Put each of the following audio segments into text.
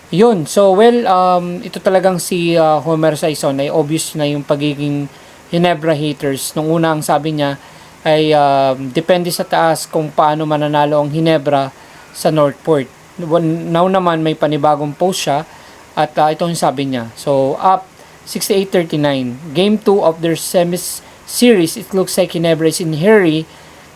Yun. So, well, ito talagang si Homer Sison ay obvious na yung pagiging Ginebra haters. Nung una ang sabi niya ay depende sa taas kung paano mananalo ang Ginebra sa Northport. Now naman may panibagong post siya at ito yung sabi niya. So, up 68-39. Game 2 of their semis series, it looks like Ginebra is in hurry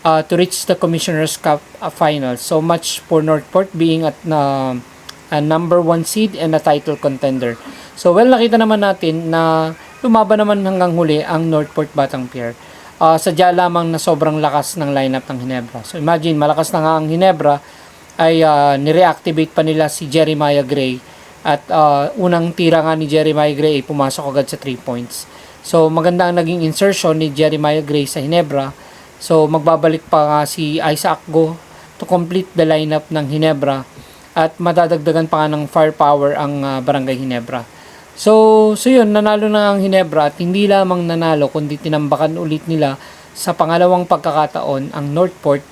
to reach the Commissioner's Cup finals. So much for Northport being at a number 1 seed and a title contender. So well, nakita naman natin na lumaban naman hanggang huli ang Northport Batang Pier. Sadya lamang na sobrang lakas ng lineup ng Ginebra. So imagine, malakas na nga ang Ginebra ay nireactivate pa nila si Jeremiah Gray at unang tira nga ni Jeremiah Gray ay pumasok agad sa 3 points. So maganda ang naging insertion ni Jeremiah Gray sa Ginebra. So magbabalik pa nga si Isaac Go to complete the lineup ng Ginebra at madadagdagan pa nga ng firepower ang Barangay Ginebra. So yun, nanalo na ang Ginebra at hindi lamang nanalo kundi tinambakan ulit nila sa pangalawang pagkakataon ang Northport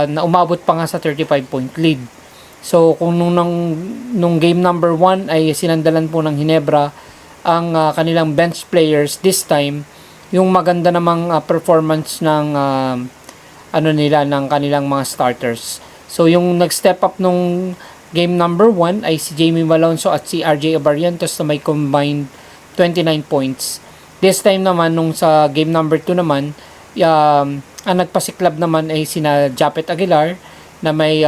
na umabot pa nga sa 35-point lead. So kung nung game number 1 ay sinandalan po ng Ginebra ang kanilang bench players, this time yung maganda namang performance ng ng kanilang mga starters. So yung nag-step up nung game number 1 ay si Jamie Malonzo at si RJ Abarientos na may combined 29 points. This time naman nung sa game number 2 naman, ang nagpasiklab naman ay sina Japet Aguilar na may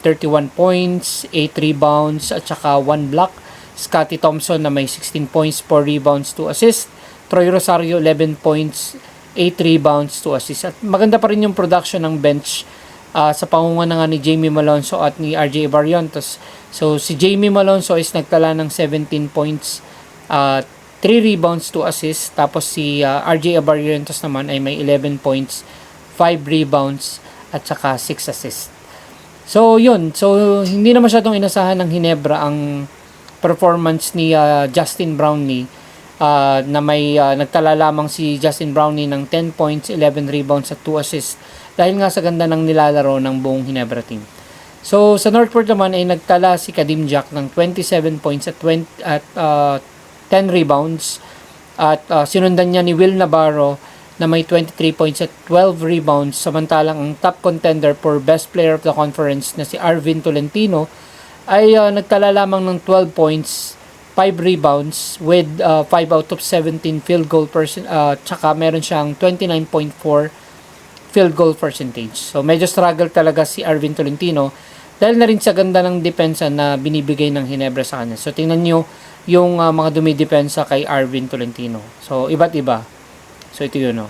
31 points, 8 rebounds at saka 1 block. Scotty Thompson na may 16 points, 4 rebounds, 2 assists. Troy Rosario 11 points, 8 rebounds, 2 assists. At maganda pa rin yung production ng bench sa pangunguna nga ni Jamie Malonzo at ni RJ Barrientos. So si Jamie Malonzo is nagtala ng 17 points, 3 rebounds, 2 assists. Tapos si RJ Barrientos naman ay may 11 points, 5 rebounds at saka 6 assists. So yun, so hindi na masyadong inasahan ng Ginebra ang performance ni Justin Brownlee na may nagtala lamang si Justin Brownlee ng 10 points, 11 rebounds at 2 assists dahil nga sa ganda ng nilalaro ng buong Ginebra team. So sa Northport naman ay nagtala si Kadim Jack ng 27 points at 10 rebounds at sinundan niya ni Will Navarro na may 23 points at 12 rebounds, samantalang ang top contender for best player of the conference na si Arvin Tolentino ay nagtala lamang ng 12 points, 5 rebounds with 5 out of 17 field goal tsaka meron siyang 29.4 field goal percentage. So medyo struggle talaga si Arvin Tolentino dahil na rin sa ganda ng depensa na binibigay ng Ginebra sa kanya. So tingnan nyo yung mga dumidepensa kay Arvin Tolentino. So iba't iba. So ito yun.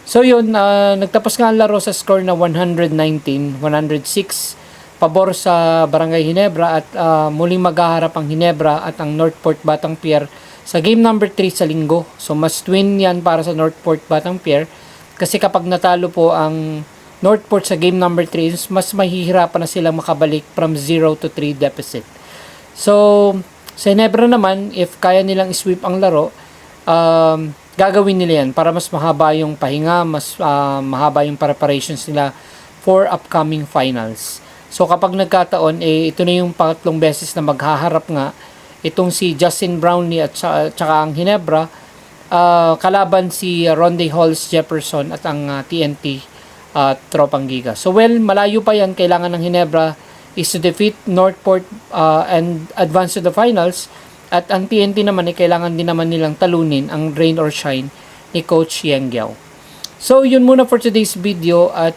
So yun, nagtapos nga ang laro sa score na 119-106 pabor sa Barangay Ginebra at muling maghaharap ang Ginebra at ang Northport Batang Pier sa game number 3 sa linggo. So must win yan para sa Northport Batang Pier kasi kapag natalo po ang Northport sa game number 3, mas mahihirapan na silang makabalik from 0 to 3 deficit. So sa Ginebra naman, if kaya nilang isweep ang laro, gagawin nila yan para mas mahaba yung pahinga, mas mahaba yung preparations nila for upcoming finals. So kapag nagkataon, ito na yung pangatlong beses na maghaharap nga itong si Justin Brownlee at saka ang Ginebra kalaban si Ronde Halls Jefferson at ang TNT Tropang Giga. So well, malayo pa yan. Kailangan ng Ginebra is to defeat Northport and advance to the finals. At ang TNT naman ay kailangan din naman nilang talunin ang rain or shine ni Coach Yang Giao. So yun muna for today's video at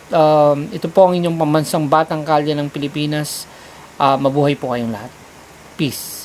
ito po ang inyong pambansang batang kalye ng Pilipinas. Mabuhay po kayong lahat. Peace.